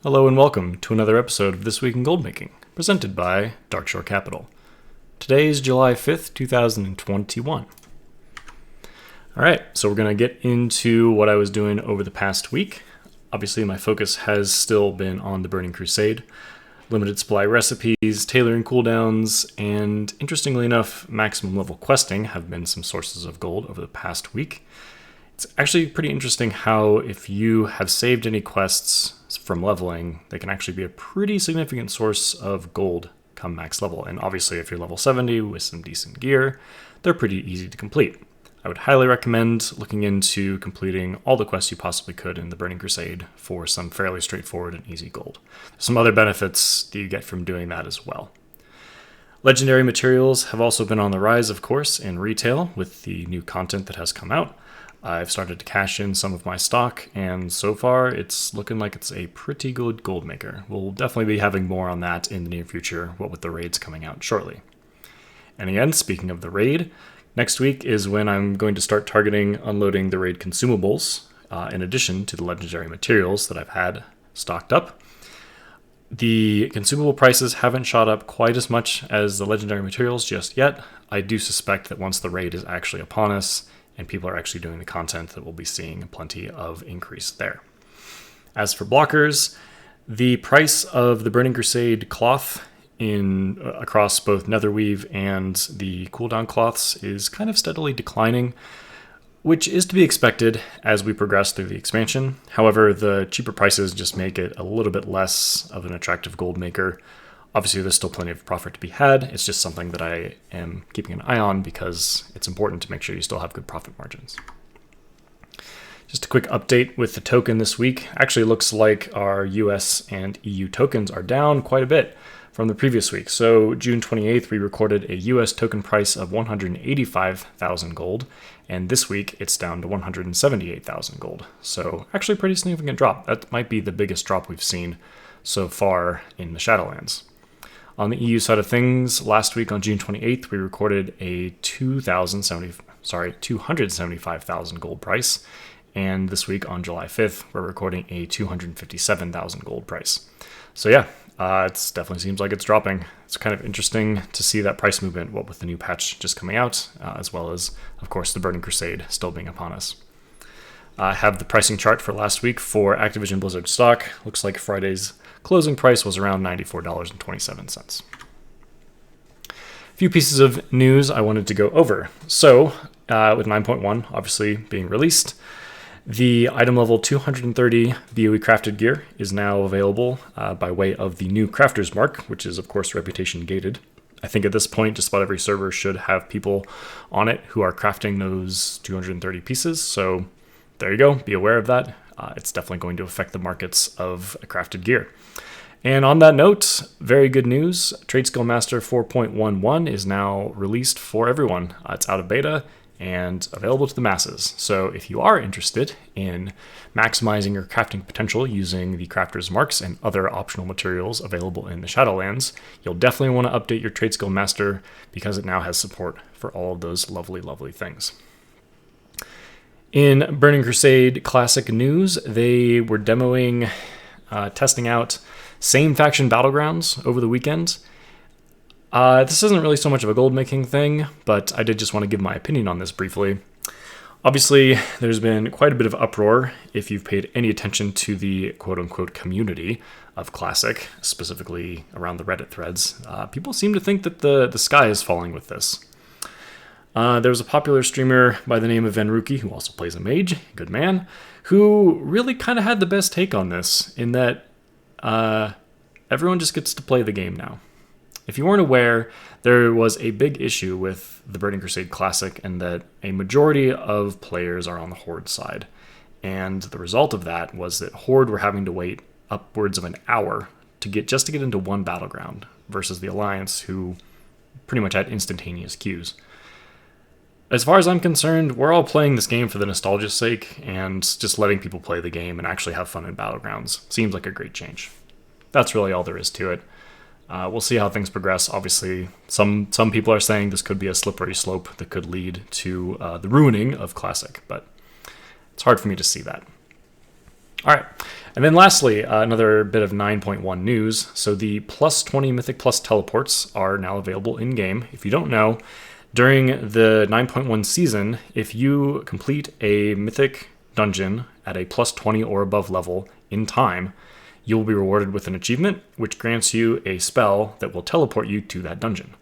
Hello and welcome to another episode of This Week in Goldmaking, presented by darkshorecapital. Today is July 5th, 2021. Alright, so we're going to get into what I was doing over the past week. Obviously, my focus has still been on the Burning Crusade, limited supply recipes, tailoring cooldowns, and interestingly enough, maximum level questing have been some sources of gold over the past week. It's actually pretty interesting how if you have saved any quests from leveling, they can actually be a pretty significant source of gold come max level. And obviously if you're level 70 with some decent gear, they're pretty easy to complete. I would highly recommend looking into completing all the quests you possibly could in the Burning Crusade for some fairly straightforward and easy gold. There's some other benefits that you get from doing that as well. Legendary materials have also been on the rise, of course, in retail with the new content that has come out. I've started to cash in some of my stock, and so far it's looking like it's a pretty good gold maker. We'll definitely be having more on that in the near future, what with the raids coming out shortly. And again, speaking of the raid, next week is when I'm going to start targeting unloading the raid consumables, in addition to the legendary materials that I've had stocked up. The consumable prices haven't shot up quite as much as the legendary materials just yet. I do suspect that once the raid is actually upon us, and people are actually doing the content, that we'll be seeing plenty of increase there. As for blockers, the price of the Burning Crusade cloth across both Netherweave and the cooldown cloths is kind of steadily declining, which is to be expected as we progress through the expansion. However, the cheaper prices just make it a little bit less of an attractive gold maker. Obviously, there's still plenty of profit to be had. It's just something that I am keeping an eye on because it's important to make sure you still have good profit margins. Just a quick update with the token this week. Actually, looks like our US and EU tokens are down quite a bit from the previous week. So June 28th, we recorded a US token price of 185,000 gold. And this week, it's down to 178,000 gold. So actually a pretty significant drop. That might be the biggest drop we've seen so far in the Shadowlands. On the EU side of things, last week on June 28th, we recorded a 275,000 gold price. And this week on July 5th, we're recording a 257,000 gold price. So yeah, it definitely seems like it's dropping. It's kind of interesting to see that price movement, what with the new patch just coming out, as well as, of course, the Burning Crusade still being upon us. I have the pricing chart for last week for Activision Blizzard stock. Looks like Friday's closing price was around $94.27. A few pieces of news I wanted to go over. So, with 9.1 obviously being released, the item level 230 BOE crafted gear is now available by way of the new crafter's mark, which is of course reputation gated. I think at this point, just about every server should have people on it who are crafting those 230 pieces. So there you go. Be aware of that. It's definitely going to affect the markets of crafted gear. And on that note, very good news. Trade Skill Master 4.11 is now released for everyone. It's out of beta and available to the masses. So if you are interested in maximizing your crafting potential using the crafter's marks and other optional materials available in the Shadowlands, you'll definitely want to update your Trade Skill Master because it now has support for all of those lovely, lovely things. In Burning Crusade Classic news, they were demoing, testing out Same Faction Battlegrounds over the weekend. This isn't really so much of a gold making thing, but I did just want to give my opinion on this briefly. Obviously, there's been quite a bit of uproar if you've paid any attention to the quote-unquote community of Classic, specifically around the Reddit threads. People seem to think that the sky is falling with this. There was a popular streamer by the name of Venruki, who also plays a mage, good man, who really kind of had the best take on this, in that everyone just gets to play the game now. If you weren't aware, there was a big issue with the Burning Crusade Classic in that a majority of players are on the Horde side. And the result of that was that Horde were having to wait upwards of an hour to get into one battleground, versus the Alliance, who pretty much had instantaneous queues. As far as I'm concerned, we're all playing this game for the nostalgia's sake, and just letting people play the game and actually have fun in Battlegrounds seems like a great change. That's really all there is to it. We'll see how things progress. Obviously, some people are saying this could be a slippery slope that could lead to the ruining of Classic, but it's hard for me to see that. All right. And then lastly, another bit of 9.1 news. So the plus 20 Mythic Plus teleports are now available in-game. If you don't know, during the 9.1 season, if you complete a Mythic dungeon at a plus 20 or above level in time, you will be rewarded with an achievement, which grants you a spell that will teleport you to that dungeon.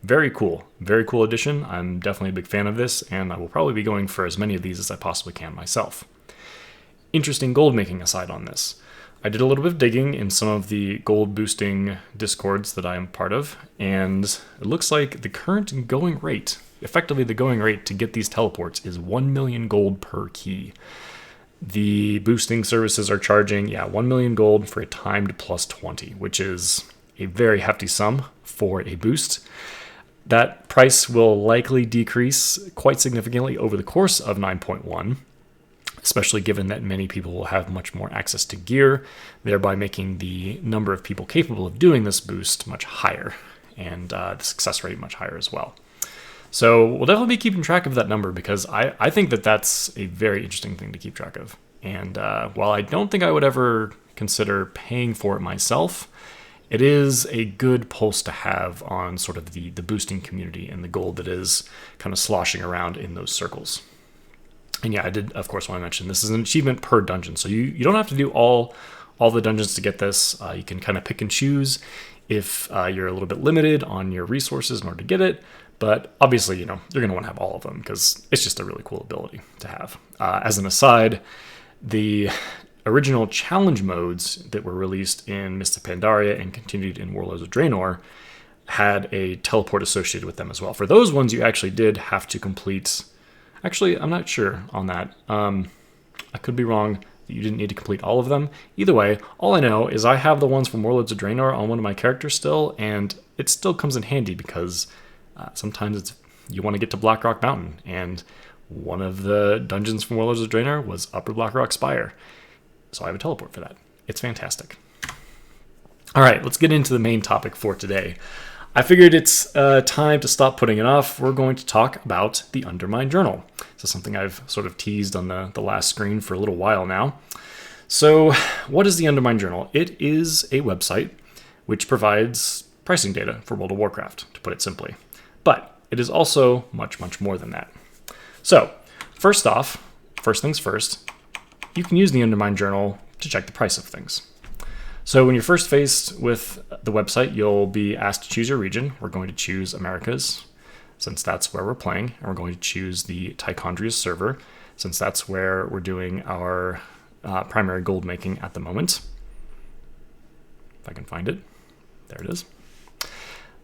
Very cool addition. I'm definitely a big fan of this, and I will probably be going for as many of these as I possibly can myself. Interesting gold making aside on this. I did a little bit of digging in some of the gold boosting discords that I am part of, and it looks like the current going rate, effectively the going rate to get these teleports, is 1 million gold per key. The boosting services are charging, 1 million gold for a timed plus 20, which is a very hefty sum for a boost. That price will likely decrease quite significantly over the course of 9.1, especially given that many people will have much more access to gear, thereby making the number of people capable of doing this boost much higher, and the success rate much higher as well. So we'll definitely be keeping track of that number, because I think that that's a very interesting thing to keep track of. And while I don't think I would ever consider paying for it myself, it is a good pulse to have on sort of the boosting community and the gold that is kind of sloshing around in those circles. And I did, of course, want to mention this is an achievement per dungeon. So you don't have to do all the dungeons to get this. You can kind of pick and choose if you're a little bit limited on your resources in order to get it. But obviously, you're going to want to have all of them, because it's just a really cool ability to have. As an aside, the original challenge modes that were released in Mists of Pandaria and continued in Warlords of Draenor had a teleport associated with them as well. For those ones, you actually did have to complete... Actually, I'm not sure on that. I could be wrong. You didn't need to complete all of them. Either way, all I know is I have the ones from Warlords of Draenor on one of my characters still, and it still comes in handy because sometimes you want to get to Blackrock Mountain, and one of the dungeons from Warlords of Draenor was Upper Blackrock Spire. So I have a teleport for that. It's fantastic. All right, let's get into the main topic for today. I figured it's time to stop putting it off. We're going to talk about the Undermine Journal. This is something I've sort of teased on the last screen for a little while now. So what is the Undermine Journal? It is a website which provides pricing data for World of Warcraft, to put it simply. But it is also much, much more than that. So first things first, you can use the Undermine Journal to check the price of things. So when you're first faced with the website, you'll be asked to choose your region. We're going to choose Americas, since that's where we're playing. And we're going to choose the Tichondrius server, since that's where we're doing our primary gold making at the moment. If I can find it. There it is.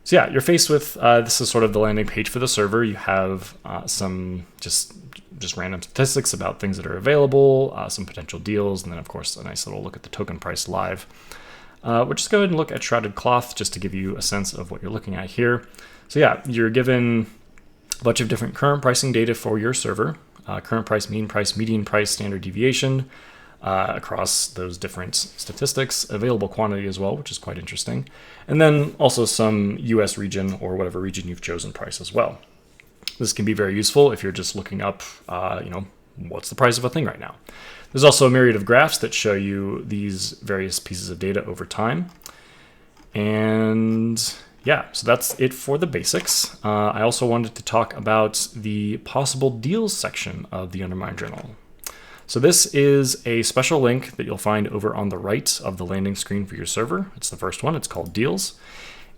So you're faced with, this is sort of the landing page for the server. You have some just random statistics about things that are available, some potential deals, and then of course a nice little look at the token price live. We'll just go ahead and look at Shrouded Cloth just to give you a sense of what you're looking at here. So you're given a bunch of different current pricing data for your server, current price, mean price, median price, standard deviation, across those different statistics, available quantity as well, which is quite interesting. And then also some US region or whatever region you've chosen price as well. This can be very useful if you're just looking up, what's the price of a thing right now. There's also a myriad of graphs that show you these various pieces of data over time. And so that's it for the basics. I also wanted to talk about the possible deals section of the Undermine Journal. So this is a special link that you'll find over on the right of the landing screen for your server. It's the first one. It's called Deals.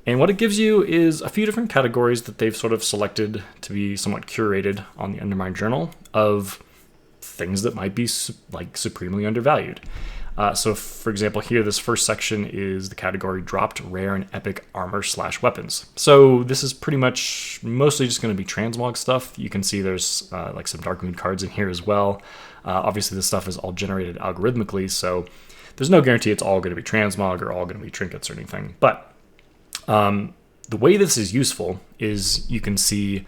And what it gives you is a few different categories that they've sort of selected to be somewhat curated on the Undermine Journal of things that might be supremely undervalued. So for example, here, this first section is the category dropped rare and epic armor / weapons. So this is pretty much mostly just going to be transmog stuff. You can see there's some Darkmoon cards in here as well. Obviously this stuff is all generated algorithmically, so there's no guarantee it's all going to be transmog or all going to be trinkets or anything. But the way this is useful is you can see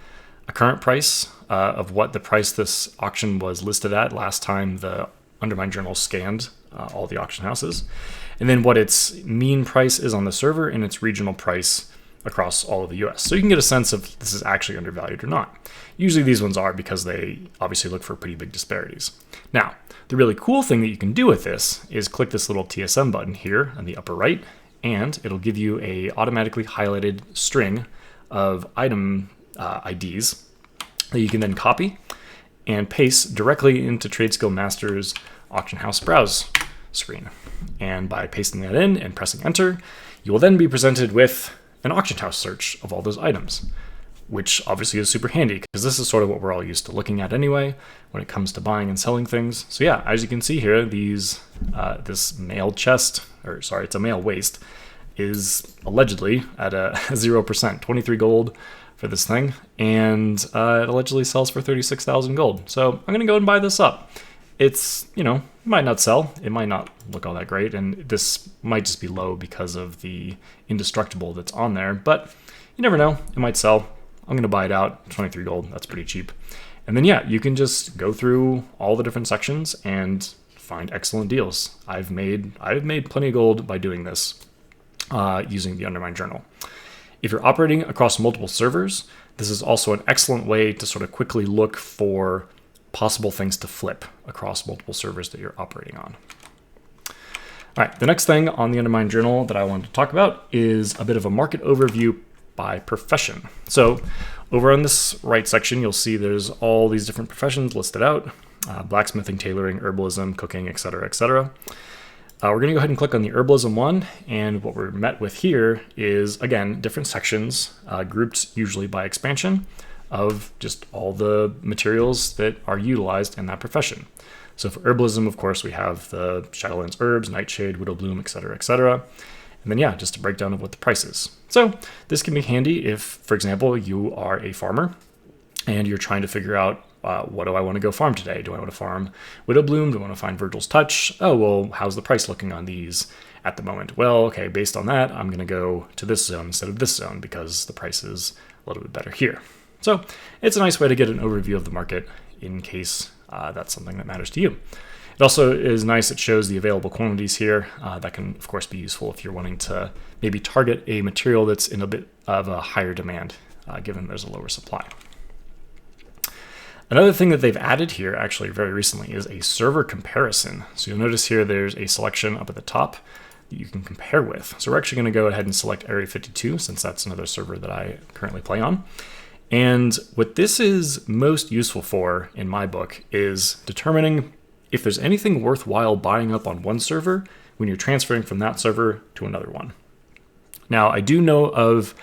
a current price of what the price this auction was listed at last time the Undermine Journal scanned all the auction houses, and then what its mean price is on the server and its regional price across all of the US. So you can get a sense of if this is actually undervalued or not. Usually these ones are because they obviously look for pretty big disparities. Now, the really cool thing that you can do with this is click this little TSM button here on the upper right, and it'll give you a automatically highlighted string of item IDs that you can then copy and paste directly into TradeSkill Master's Auction House Browse screen. And by pasting that in and pressing enter, you will then be presented with an auction house search of all those items, which obviously is super handy because this is sort of what we're all used to looking at anyway when it comes to buying and selling things. So yeah, as you can see here, this male chest, or sorry, it's a male waist, is allegedly at a 0%, 23 gold for this thing, and it allegedly sells for 36,000 gold. So I'm gonna go and buy this up. It's, it might not sell, it might not look all that great, and this might just be low because of the indestructible that's on there, but you never know, it might sell. I'm gonna buy it out, 23 gold, that's pretty cheap. And then yeah, you can just go through all the different sections and find excellent deals. I've made plenty of gold by doing this using the Undermine Journal. If you're operating across multiple servers, this is also an excellent way to sort of quickly look for possible things to flip across multiple servers that you're operating on. All right, the next thing on the Undermine Journal that I wanted to talk about is a bit of a market overview by profession. So over on this right section, you'll see there's all these different professions listed out: blacksmithing, tailoring, herbalism, cooking, etc., etc. We're going to go ahead and click on the herbalism one, and what we're met with here is, again, different sections grouped usually by expansion of just all the materials that are utilized in that profession. So for herbalism, of course, we have the Shadowlands herbs, nightshade, widow bloom, etc., etc. And then, yeah, just a breakdown of what the price is. So this can be handy if, for example, you are a farmer and you're trying to figure out, what do I want to go farm today? Do I want to farm widow bloom? Do I want to find Virgil's Touch? Oh, well, how's the price looking on these at the moment? Well, okay, based on that, I'm going to go to this zone instead of this zone because the price is a little bit better here. So it's a nice way to get an overview of the market in case that's something that matters to you. It also is nice, it shows the available quantities here. That can, of course, be useful if you're wanting to maybe target a material that's in a bit of a higher demand, given there's a lower supply. Another thing that they've added here actually very recently is a server comparison. So you'll notice here there's a selection up at the top that you can compare with. So we're actually going to go ahead and select Area 52 since that's another server that I currently play on. And what this is most useful for, in my book, is determining if there's anything worthwhile buying up on one server when you're transferring from that server to another one. Now, I do know of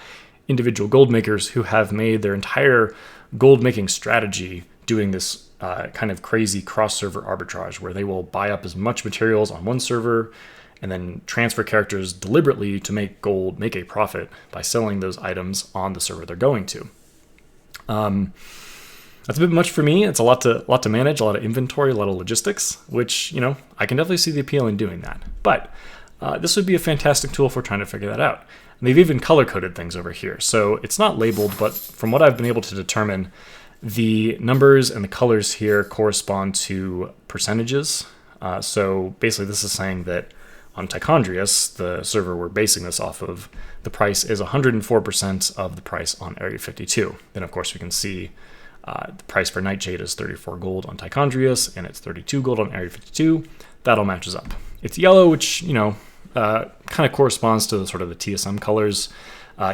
individual gold makers who have made their entire gold making strategy doing this kind of crazy cross-server arbitrage where they will buy up as much materials on one server and then transfer characters deliberately to make a profit by selling those items on the server they're going to. That's a bit much for me. It's a lot to manage, a lot of inventory, a lot of logistics, which, I can definitely see the appeal in doing that. But this would be a fantastic tool for trying to figure that out. And they've even color-coded things over here. So it's not labeled, but from what I've been able to determine, the numbers and the colors here correspond to percentages. So basically this is saying that on Tichondrius, the server we're basing this off of, the price is 104% of the price on Area 52. Then of course we can see the price for Nightshade is 34 gold on Tichondrius, and it's 32 gold on Area 52. That all matches up. It's yellow, which, kind of corresponds to sort of the TSM colors.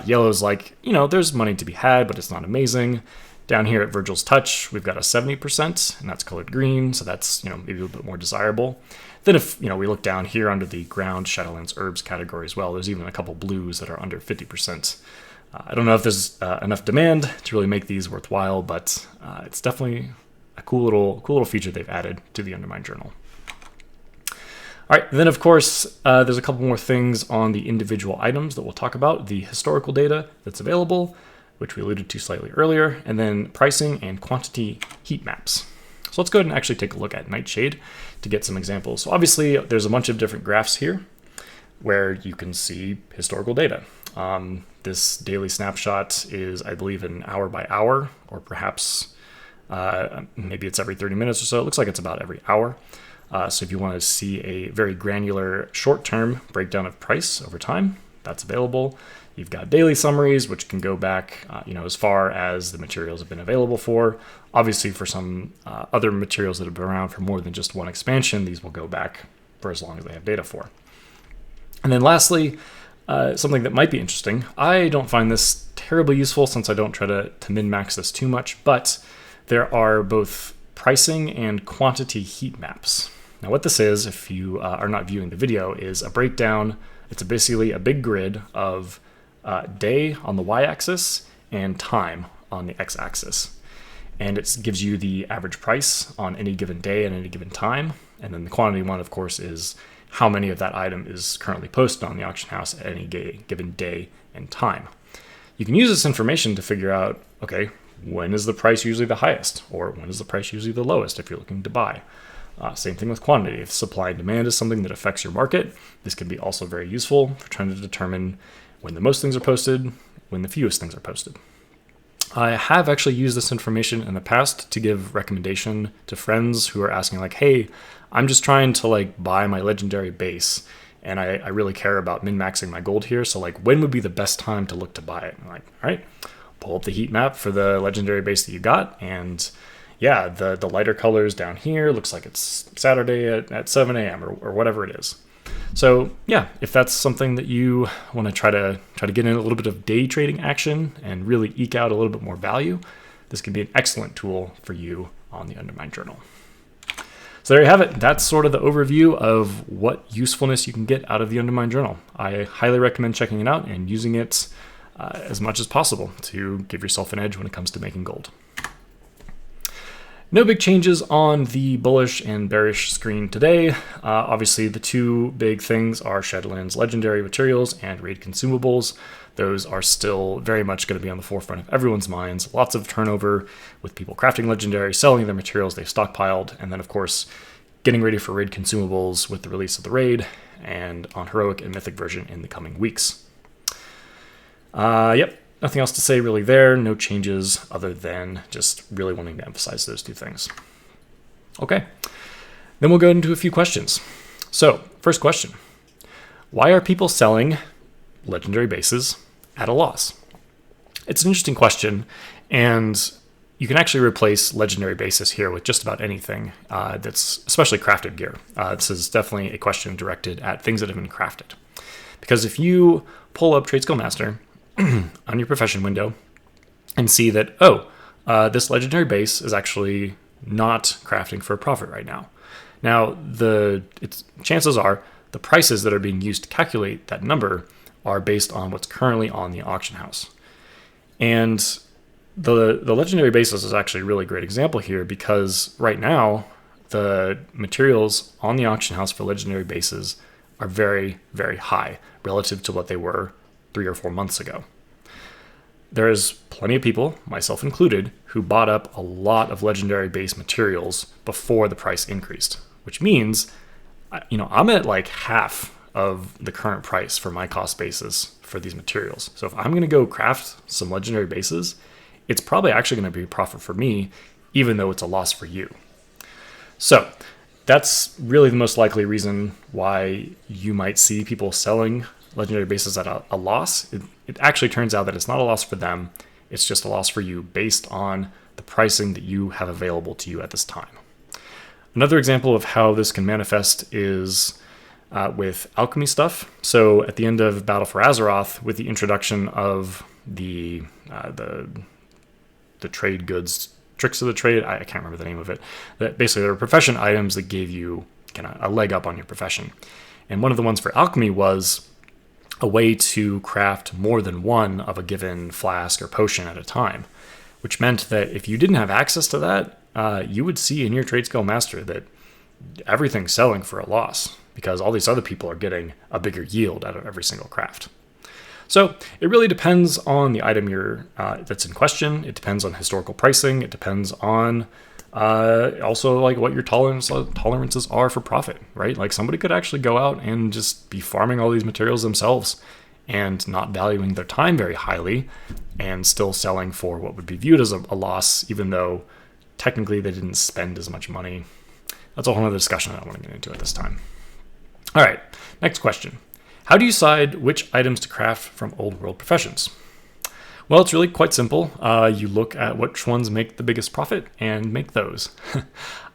Yellow is like, there's money to be had, but it's not amazing. Down here at Virgil's Touch, we've got a 70%, and that's colored green, so that's, maybe a little bit more desirable. Then if, we look down here under the ground Shadowlands herbs category as well, there's even a couple blues that are under 50%. I don't know if there's enough demand to really make these worthwhile, but it's definitely a cool little feature they've added to the Undermine Journal. All right, then of course, there's a couple more things on the individual items that we'll talk about, the historical data that's available, which we alluded to slightly earlier, and then pricing and quantity heat maps. So let's go ahead and actually take a look at Nightshade to get some examples. So obviously there's a bunch of different graphs here where you can see historical data. This daily snapshot is, I believe, an hour by hour, or perhaps maybe it's every 30 minutes or so. It looks like it's about every hour. So if you want to see a very granular short-term breakdown of price over time, that's available. You've got daily summaries, which can go back, as far as the materials have been available for. Obviously, for some other materials that have been around for more than just one expansion, these will go back for as long as they have data for. And then lastly, something that might be interesting. I don't find this terribly useful since I don't try to min-max this too much, but there are both pricing and quantity heat maps. Now what this is, if you are not viewing the video, is a breakdown. It's basically a big grid of day on the y-axis and time on the x-axis. And it gives you the average price on any given day and any given time. And then the quantity one, of course, is how many of that item is currently posted on the auction house at any given day and time. You can use this information to figure out, okay, when is the price usually the highest? Or when is the price usually the lowest if you're looking to buy? Same thing with quantity. If supply and demand is something that affects your market, this can be also very useful for trying to determine when the most things are posted, when the fewest things are posted. I have actually used this information in the past to give recommendation to friends who are asking like, hey, I'm just trying to buy my legendary base and I really care about min-maxing my gold here. So when would be the best time to look to buy it? I'm like, all right, pull up the heat map for the legendary base that you got. And yeah, the lighter colors down here looks like it's Saturday at 7 a.m. or whatever it is. So yeah, if that's something that you want to try to get in a little bit of day trading action and really eke out a little bit more value, this can be an excellent tool for you on the Undermine Journal. So there you have it. That's sort of the overview of what usefulness you can get out of the Undermine Journal. I highly recommend checking it out and using it as much as possible to give yourself an edge when it comes to making gold. No big changes on the Bullish and Bearish screen today. Obviously, the two big things are Shadowlands legendary materials and raid consumables. Those are still very much going to be on the forefront of everyone's minds. Lots of turnover with people crafting legendary, selling their materials they've stockpiled, and then, of course, getting ready for raid consumables with the release of the raid and on heroic and mythic version in the coming weeks. Yep. Nothing else to say really there. No changes other than just really wanting to emphasize those two things. Okay, then we'll go into a few questions. So, first question. Why are people selling legendary bases at a loss? It's an interesting question, and you can actually replace legendary bases here with just about anything that's especially crafted gear. This is definitely a question directed at things that have been crafted. Because if you pull up Trade Skill Master on your profession window and see that, this legendary base is actually not crafting for a profit right now. Now, chances are the prices that are being used to calculate that number are based on what's currently on the auction house. And the legendary basis is actually a really great example here because right now the materials on the auction house for legendary bases are very, very high relative to what they were 3 or 4 months ago. There's plenty of people, myself included, who bought up a lot of legendary base materials before the price increased, which means, I'm at half of the current price for my cost basis for these materials. So if I'm going to go craft some legendary bases, it's probably actually going to be a profit for me, even though it's a loss for you. So that's really the most likely reason why you might see people selling legendary bases at a loss. It actually turns out that it's not a loss for them. It's just a loss for you based on the pricing that you have available to you at this time. Another example of how this can manifest is with alchemy stuff. So at the end of Battle for Azeroth, with the introduction of the trade goods, tricks of the trade, I can't remember the name of it. That basically there were profession items that gave you kind of a leg up on your profession. And one of the ones for alchemy was a way to craft more than one of a given flask or potion at a time, which meant that if you didn't have access to that, you would see in your Trade Skill Master that everything's selling for a loss because all these other people are getting a bigger yield out of every single craft. So it really depends on the item that's in question. It depends on historical pricing. It depends on also what your tolerances are for profit, right? Like somebody could actually go out and just be farming all these materials themselves and not valuing their time very highly and still selling for what would be viewed as a loss, even though technically they didn't spend as much money. That's a whole other discussion I don't want to get into at this time. All right, next question. How do you decide which items to craft from old world professions? Well, it's really quite simple. You look at which ones make the biggest profit and make those.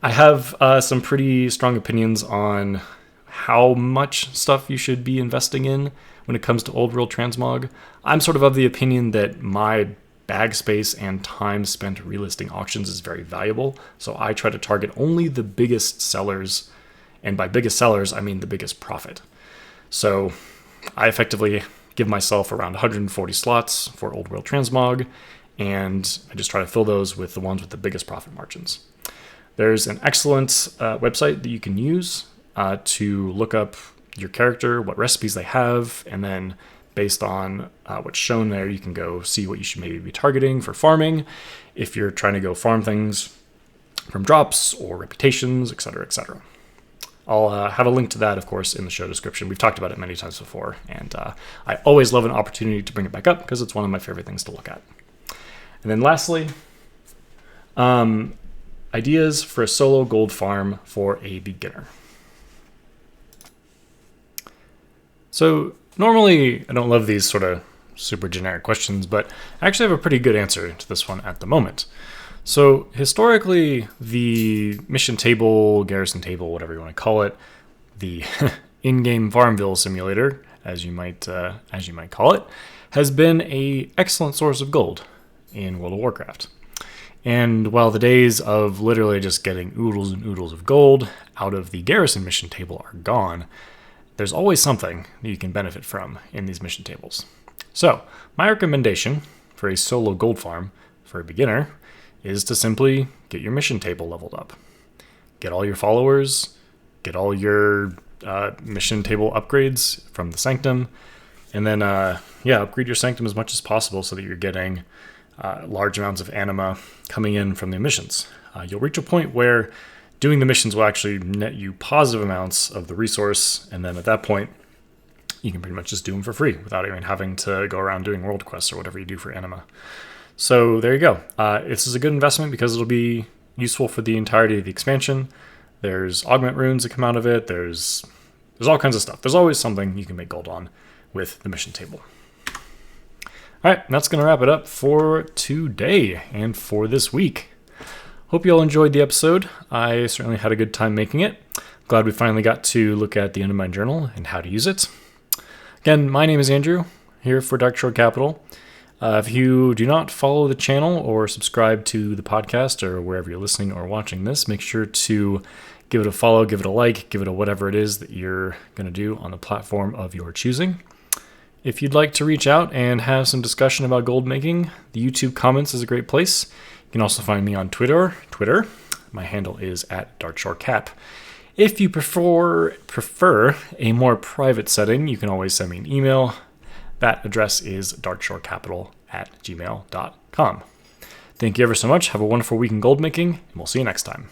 I have some pretty strong opinions on how much stuff you should be investing in when it comes to old world transmog. I'm sort of the opinion that my bag space and time spent relisting auctions is very valuable. So I try to target only the biggest sellers. And by biggest sellers, I mean the biggest profit. So I effectively give myself around 140 slots for old world transmog, and I just try to fill those with the ones with the biggest profit margins. There's an excellent website that you can use to look up your character, what recipes they have, and then based on what's shown there, you can go see what you should maybe be targeting for farming if you're trying to go farm things from drops or reputations, etc., etc. I'll have a link to that, of course, in the show description. We've talked about it many times before, and I always love an opportunity to bring it back up because it's one of my favorite things to look at. And then lastly, ideas for a solo gold farm for a beginner. So normally I don't love these sort of super generic questions, but I actually have a pretty good answer to this one at the moment. So historically, the mission table, garrison table, whatever you want to call it, the in-game Farmville simulator, as you might call it, has been an excellent source of gold in World of Warcraft. And while the days of literally just getting oodles and oodles of gold out of the garrison mission table are gone, there's always something that you can benefit from in these mission tables. So my recommendation for a solo gold farm for a beginner is to simply get your mission table leveled up. Get all your followers, get all your mission table upgrades from the Sanctum, and then upgrade your Sanctum as much as possible so that you're getting large amounts of anima coming in from the missions. You'll reach a point where doing the missions will actually net you positive amounts of the resource, and then at that point, you can pretty much just do them for free without even having to go around doing world quests or whatever you do for anima. So there you go. This is a good investment because it'll be useful for the entirety of the expansion. There's augment runes that come out of it. There's all kinds of stuff. There's always something you can make gold on with the mission table. All right, that's going to wrap it up for today and for this week. Hope you all enjoyed the episode. I certainly had a good time making it. Glad we finally got to look at the Undermine Journal and how to use it. Again, my name is Andrew, here for Darkshore Capital. If you do not follow the channel or subscribe to the podcast or wherever you're listening or watching this, make sure to give it a follow, give it a like, give it a whatever it is that you're going to do on the platform of your choosing. If you'd like to reach out and have some discussion about gold making, the YouTube comments is a great place. You can also find me on Twitter. My handle is @darkshorecap. If you prefer a more private setting, you can always send me an email. That address is darkshorecapital@gmail.com. Thank you ever so much. Have a wonderful week in gold making, and we'll see you next time.